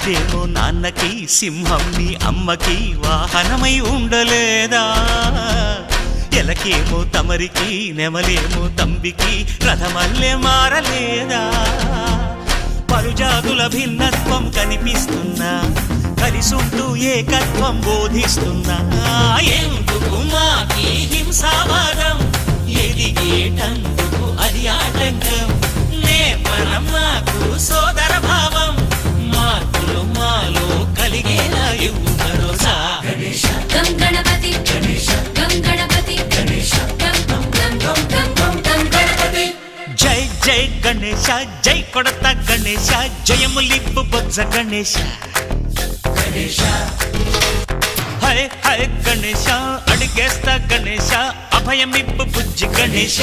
రాజేమో నాన్నకి, సింహం నీ అమ్మకి వాహనమై ఉండలేదా? ఎలకేమో తమరికి, నెమలేమో తంబికి రథమల్లే మారలేదా? పలుజాతుల భిన్నత్వం కనిపిస్తున్నా, కలిసుంటూ ఏకత్వం బోధిస్తున్నా. ఎందుకు మాకి హింసావాదం, ఎదిగేటందుకు అది ఆటంకం. నేపరం మాకు సోదర భావం, మార్పులు మాలో కలిగేలా ఇవ్వు భరోసా. గం గణపతి గం గణపతి గం గణపతి. జై జై గణేశ, జై కొడత గణేశ, జయములిప్పు బొజ్జ గణేశ. హై హై గణేశ, అడిగేస్తా గణేశ, అభయమిప్పు బుజ్జి గణేశ.